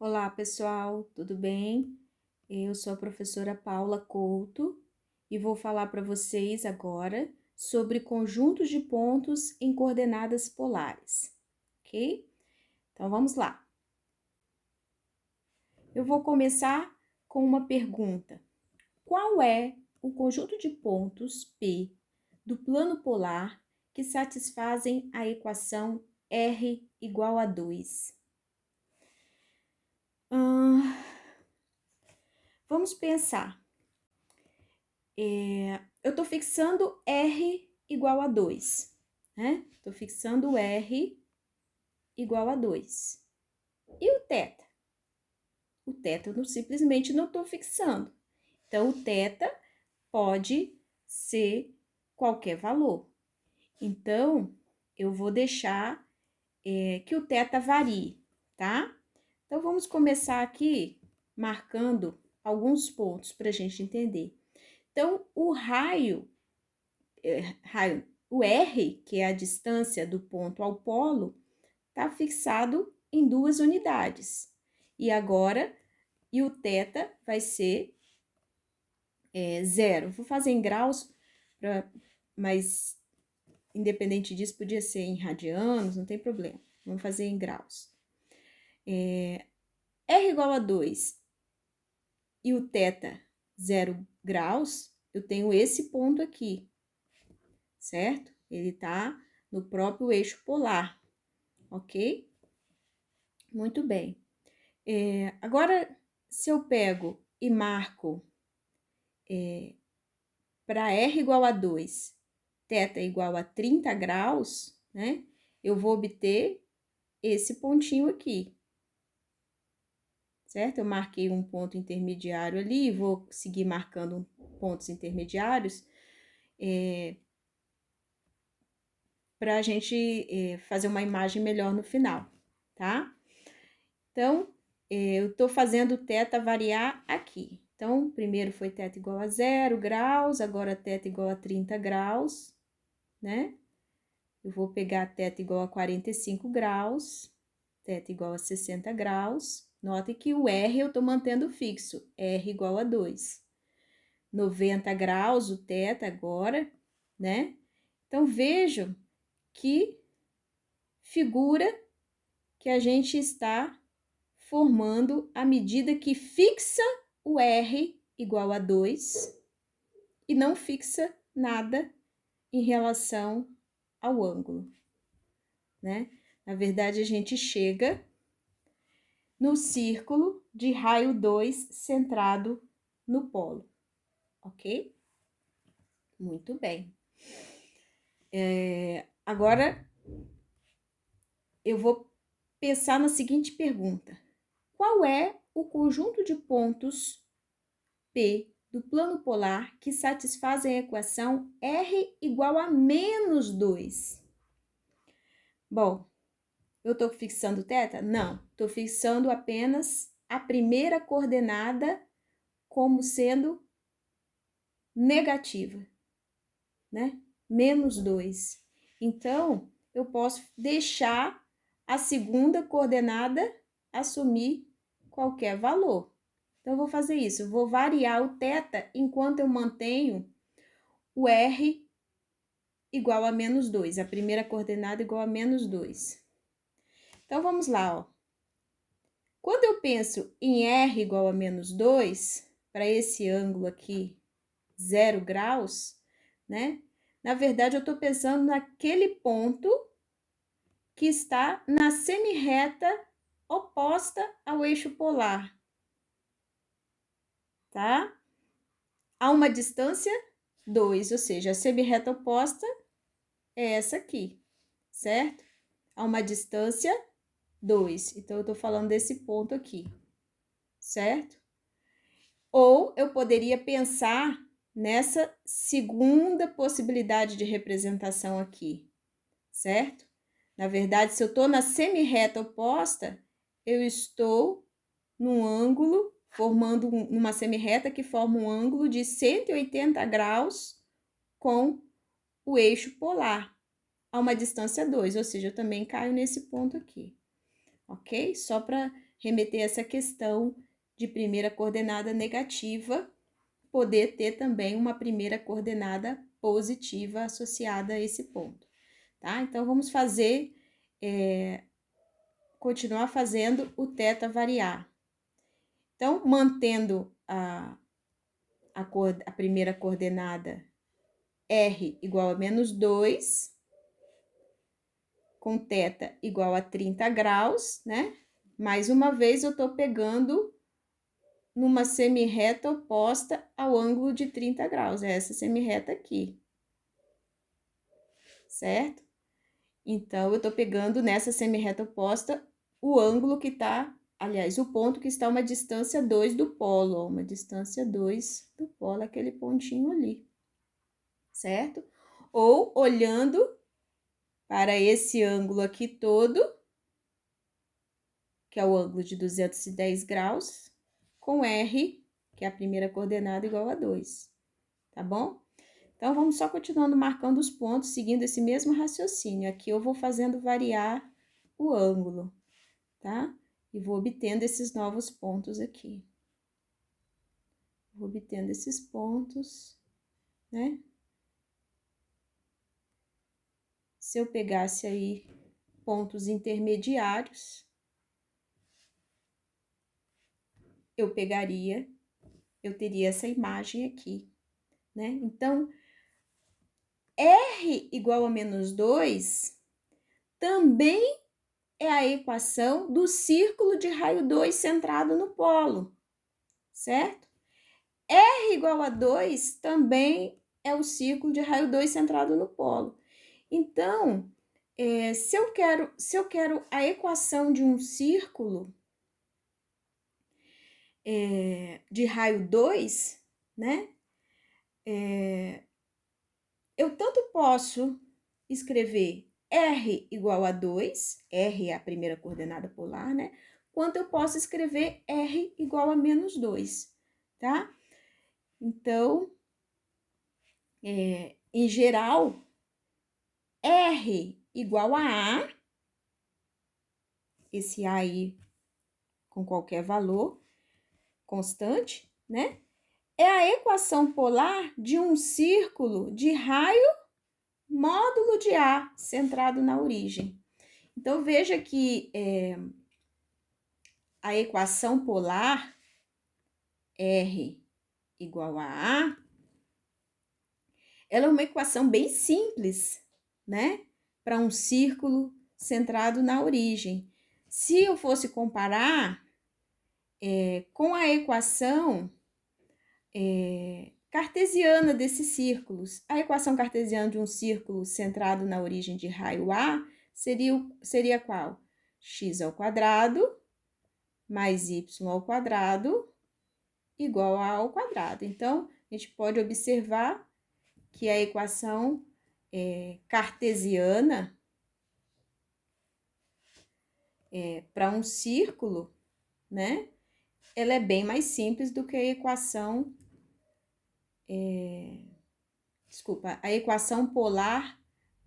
Olá, pessoal, tudo bem? Eu sou a professora Paula Couto e vou falar para vocês agora sobre conjuntos de pontos em coordenadas polares, ok? Então vamos lá. Eu vou começar com uma pergunta: qual é o conjunto de pontos P do plano polar que satisfazem a equação R igual a 2? Vamos pensar. Eu estou fixando R igual a 2, né? Estou fixando R igual a 2. E o θ? O θ eu simplesmente não estou fixando. Então, o θ pode ser qualquer valor. Então, eu vou deixar que o θ varie, tá? Então, vamos começar aqui marcando alguns pontos para a gente entender. Então, o raio, o R, que é a distância do ponto ao polo, está fixado em 2 unidades. E agora, o θ vai ser 0. Vou fazer em graus, mas independente disso, podia ser em radianos, não tem problema. Vamos fazer em graus. R igual a 2 e o θ 0 graus, eu tenho esse ponto aqui, certo? Ele está no próprio eixo polar, ok? Muito bem. Agora, se eu pego e marco para R igual a 2, θ igual a 30 graus, né? Eu vou obter esse pontinho aqui, certo? Eu marquei um ponto intermediário ali, vou seguir marcando pontos intermediários para a gente fazer uma imagem melhor no final, tá? Então, eu estou fazendo o θ variar aqui. Então, primeiro foi θ igual a 0 graus, agora θ igual a 30 graus, né? Eu vou pegar θ igual a 45 graus, θ igual a 60 graus. Note que o R eu estou mantendo fixo, R igual a 2. 90 graus o θ agora, né? Então, vejam que figura que a gente está formando à medida que fixa o R igual a 2 e não fixa nada em relação ao ângulo, né? Na verdade, a gente chega no círculo de raio 2 centrado no polo, ok? Muito bem. Agora, eu vou pensar na seguinte pergunta: qual é o conjunto de pontos P do plano polar que satisfazem a equação R igual a menos 2? Bom, eu estou fixando θ? Não, estou fixando apenas a primeira coordenada como sendo negativa, né? Menos 2. Então, eu posso deixar a segunda coordenada assumir qualquer valor. Então, eu vou fazer isso, eu vou variar o θ enquanto eu mantenho o R igual a menos 2, a primeira coordenada igual a menos 2. Então, vamos lá, ó. Quando eu penso em R igual a menos 2, para esse ângulo aqui, 0 graus, né? Na verdade, eu estou pensando naquele ponto que está na semirreta oposta ao eixo polar, tá? A uma distância 2, ou seja, a semirreta oposta é essa aqui, certo? A uma distância 2. Então, eu estou falando desse ponto aqui, certo? Ou eu poderia pensar nessa segunda possibilidade de representação aqui, certo? Na verdade, se eu estou na semirreta oposta, eu estou num ângulo, formando uma semirreta que forma um ângulo de 180 graus com o eixo polar, a uma distância 2, ou seja, eu também caio nesse ponto aqui, ok? Só para remeter essa questão de primeira coordenada negativa, poder ter também uma primeira coordenada positiva associada a esse ponto, tá? Então, vamos fazer, continuar fazendo o θ variar. Então, mantendo a primeira coordenada R igual a menos 2, com θ igual a 30 graus, né? Mais uma vez, eu tô pegando numa semirreta oposta ao ângulo de 30 graus, é essa semirreta aqui, certo? Então, eu tô pegando nessa semirreta oposta o ângulo que tá, aliás, o ponto que está a uma distância 2 do polo, ó, uma distância 2 do polo, aquele pontinho ali, certo? Ou olhando para esse ângulo aqui todo, que é o ângulo de 210 graus, com R, que é a primeira coordenada, igual a 2, tá bom? Então, vamos só continuando marcando os pontos, seguindo esse mesmo raciocínio. Aqui eu vou fazendo variar o ângulo, tá? E vou obtendo esses novos pontos aqui. Vou obtendo esses pontos, né? Se eu pegasse aí pontos intermediários, eu teria essa imagem aqui, né? Então, R igual a menos 2 também é a equação do círculo de raio 2 centrado no polo, certo? R igual a 2 também é o círculo de raio 2 centrado no polo. Então, se eu quero a equação de um círculo de raio 2, né? Eu tanto posso escrever R igual a 2, R é a primeira coordenada polar, né? Quanto eu posso escrever R igual a menos 2, tá? Então, em geral, R igual a A, esse A aí com qualquer valor constante, né? É a equação polar de um círculo de raio módulo de A centrado na origem. Então, veja que a equação polar R igual a A, ela é uma equação bem simples, né? Para um círculo centrado na origem. Se eu fosse comparar com a equação cartesiana desses círculos, a equação cartesiana de um círculo centrado na origem de raio A seria qual? X ao quadrado mais y ao quadrado igual a ao quadrado. Então, a gente pode observar que a equação cartesiana para um círculo, né? Ela é bem mais simples do que a equação, a equação polar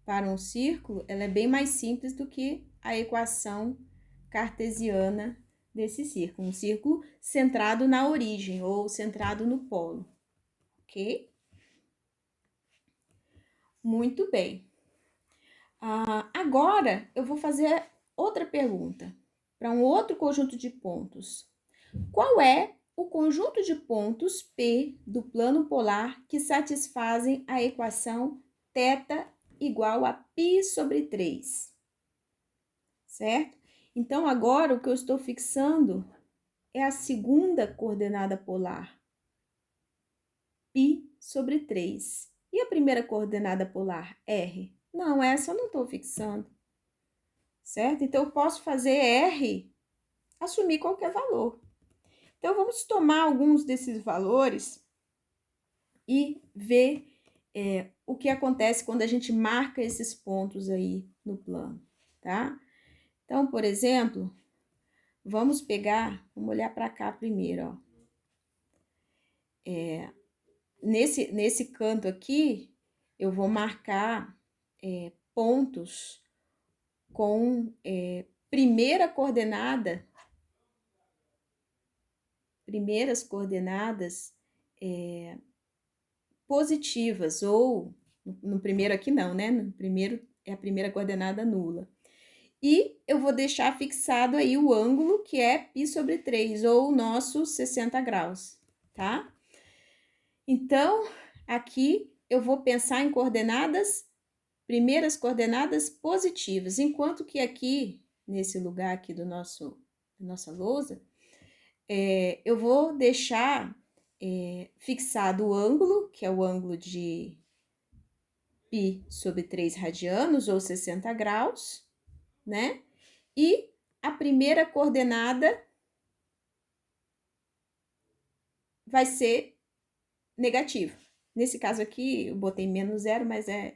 para um círculo, ela é bem mais simples do que a equação cartesiana desse círculo. Um círculo centrado na origem ou centrado no polo, ok? Muito bem. Agora, eu vou fazer outra pergunta para um outro conjunto de pontos. Qual é o conjunto de pontos P do plano polar que satisfazem a equação θ igual a π/3? Certo? Então, agora o que eu estou fixando é a segunda coordenada polar, π/3. E a primeira coordenada polar, R? Não, essa eu não estou fixando, certo? Então, eu posso fazer R, assumir qualquer valor. Então, vamos tomar alguns desses valores e ver o que acontece quando a gente marca esses pontos aí no plano, tá? Então, por exemplo, vamos olhar para cá primeiro, ó. Nesse canto aqui, eu vou marcar pontos com primeira coordenada primeiras coordenadas positivas, ou no primeiro aqui não, né? No primeiro é a primeira coordenada nula. E eu vou deixar fixado aí o ângulo, que é π sobre 3, ou o nosso 60 graus, tá? Então, aqui eu vou pensar em coordenadas, primeiras coordenadas positivas, enquanto que aqui, nesse lugar aqui da nossa lousa, eu vou deixar fixado o ângulo, que é o ângulo de π sobre 3 radianos, ou 60 graus, né? E a primeira coordenada vai ser negativa. Nesse caso aqui, eu botei menos 0, mas é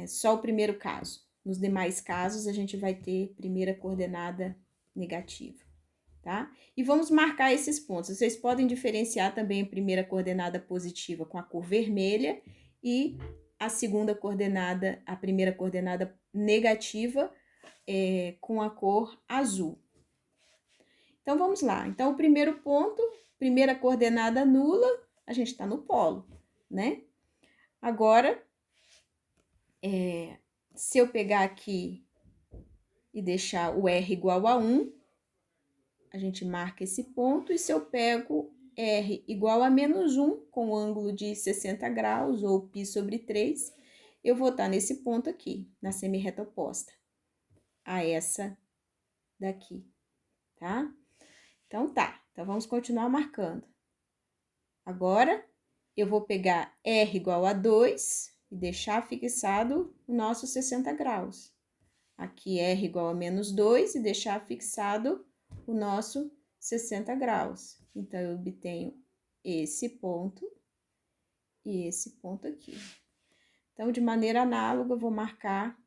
só o primeiro caso. Nos demais casos, a gente vai ter primeira coordenada negativa, tá? E vamos marcar esses pontos. Vocês podem diferenciar também a primeira coordenada positiva com a cor vermelha e a segunda coordenada, a primeira coordenada negativa com a cor azul. Então, vamos lá. Então, o primeiro ponto, primeira coordenada nula, a gente está no polo, né? Agora, se eu pegar aqui e deixar o R igual a 1, a gente marca esse ponto, e se eu pego R igual a menos 1, com o ângulo de 60 graus, ou π sobre 3, eu vou estar nesse ponto aqui, na semirreta oposta a essa daqui, tá? Então, tá. Então, vamos continuar marcando. Agora, eu vou pegar R igual a 2 e deixar fixado o nosso 60 graus. Aqui, R igual a menos 2 e deixar fixado o nosso 60 graus. Então, eu obtenho esse ponto e esse ponto aqui. Então, de maneira análoga, eu vou marcar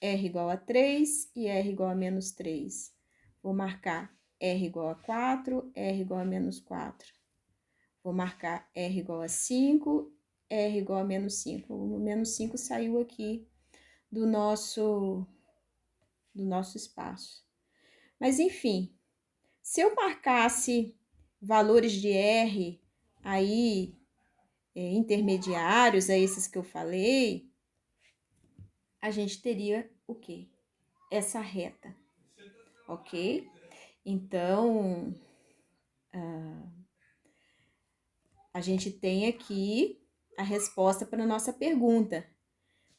R igual a 3 e R igual a menos 3. Vou marcar R igual a 4, R igual a menos 4. Vou marcar R igual a 5, R igual a menos 5. O menos 5 saiu aqui do nosso espaço. Mas, enfim, se eu marcasse valores de R aí, intermediários a esses que eu falei, a gente teria o quê? Essa reta, ok? Então, a gente tem aqui a resposta para a nossa pergunta,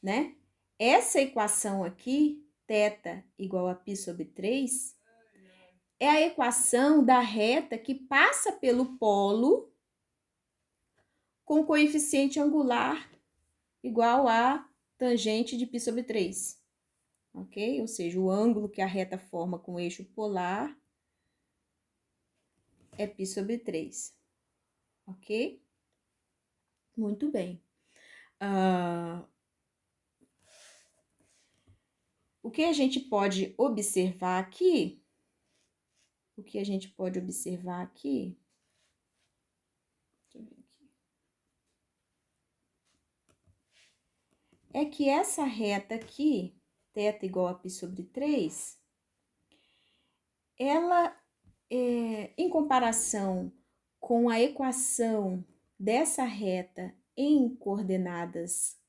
né? Essa equação aqui, θ igual a π sobre 3, é a equação da reta que passa pelo polo com coeficiente angular igual a tangente de π sobre 3, ok? Ou seja, o ângulo que a reta forma com o eixo polar é π sobre 3, ok? Muito bem. O que a gente pode observar aqui? Deixa eu ver aqui. É que essa reta aqui, θ igual a π sobre 3, ela, em comparação com a equação dessa reta em coordenadas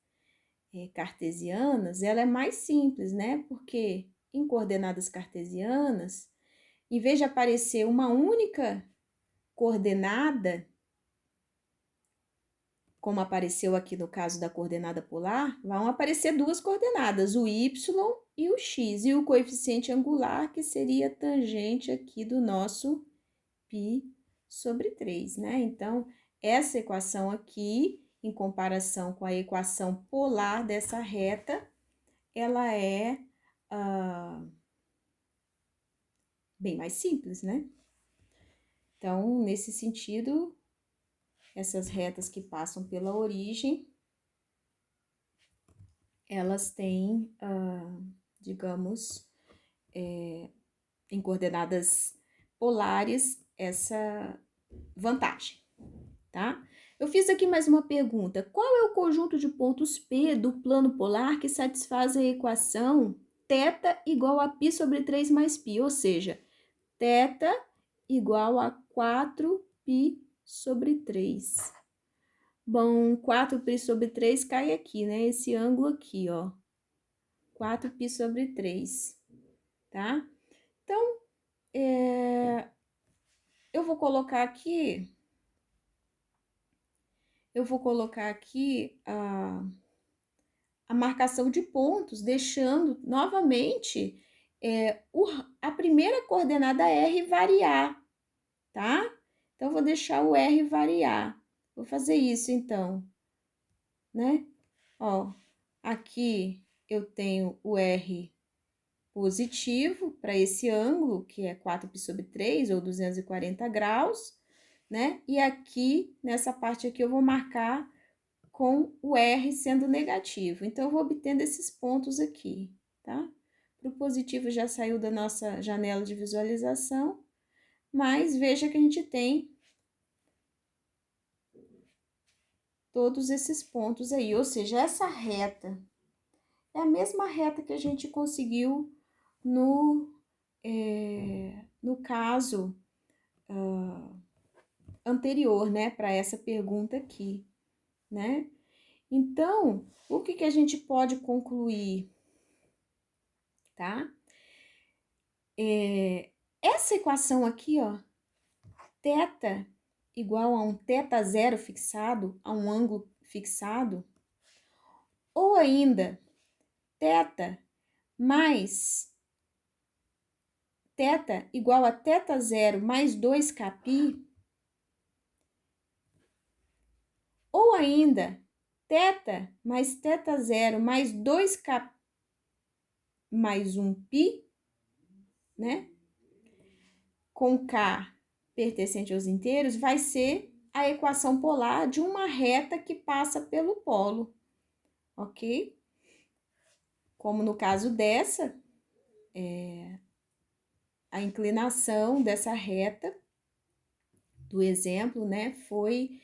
cartesianas, ela é mais simples, né? Porque em coordenadas cartesianas, em vez de aparecer uma única coordenada, como apareceu aqui no caso da coordenada polar, vão aparecer duas coordenadas, o y e o x, e o coeficiente angular, que seria tangente aqui do nosso π sobre 3, né? Então, essa equação aqui, em comparação com a equação polar dessa reta, ela é bem mais simples, né? Então, nesse sentido, essas retas que passam pela origem, elas têm, digamos, em coordenadas polares, essa vantagem, tá? Eu fiz aqui mais uma pergunta. Qual é o conjunto de pontos P do plano polar que satisfaz a equação θ igual a π sobre 3 mais π? Ou seja, θ igual a 4π sobre 3. Bom, 4π sobre 3 cai aqui, né? Esse ângulo aqui, ó. 4π sobre 3, tá? Então, eu vou colocar aqui a marcação de pontos, deixando novamente a primeira coordenada R variar, tá? Então, vou deixar o R variar. Vou fazer isso, então, né? Ó, aqui eu tenho o R positivo para esse ângulo, que é 4π sobre 3, ou 240 graus, né? E aqui, nessa parte aqui, eu vou marcar com o R sendo negativo. Então, eu vou obtendo esses pontos aqui, tá? Para o positivo já saiu da nossa janela de visualização, mas veja que a gente tem todos esses pontos aí, ou seja, essa reta é a mesma reta que a gente conseguiu no caso anterior, né, para essa pergunta aqui, né? Então, o que a gente pode concluir, tá? Essa equação aqui, ó, θ igual a um θ0 fixado, a um ângulo fixado, ou ainda θ mais θ igual a θ0 mais 2κπ, ou ainda θ mais θ0 mais 2k mais 1π, né? Com k pertencente aos inteiros, vai ser a equação polar de uma reta que passa pelo polo, ok? Como no caso dessa, a inclinação dessa reta do exemplo, né, foi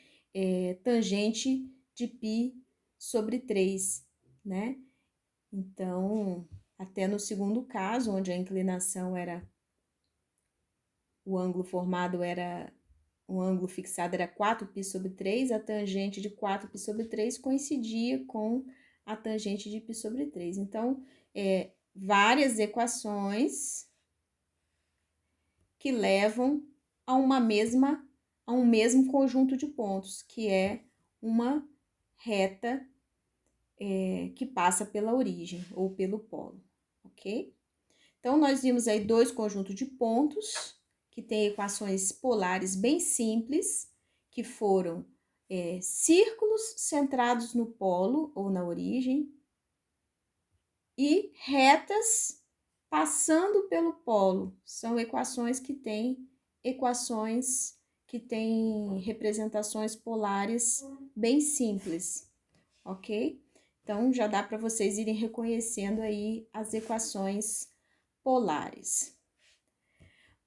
tangente de π sobre 3, né? Então, até no segundo caso, onde a inclinação era, o ângulo formado era, o ângulo fixado era 4π sobre 3, a tangente de 4π sobre 3 coincidia com a tangente de π sobre 3. Então, várias equações que levam a um mesmo conjunto de pontos, que é uma reta que passa pela origem ou pelo polo, ok? Então, nós vimos aí dois conjuntos de pontos que têm equações polares bem simples, que foram círculos centrados no polo ou na origem e retas passando pelo polo. São equações que têm representações polares bem simples, ok? Então, já dá para vocês irem reconhecendo aí as equações polares.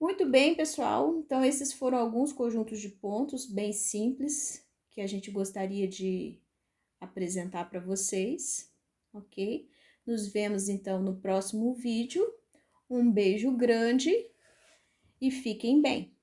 Muito bem, pessoal. Então, esses foram alguns conjuntos de pontos bem simples que a gente gostaria de apresentar para vocês, ok? Nos vemos, então, no próximo vídeo. Um beijo grande e fiquem bem!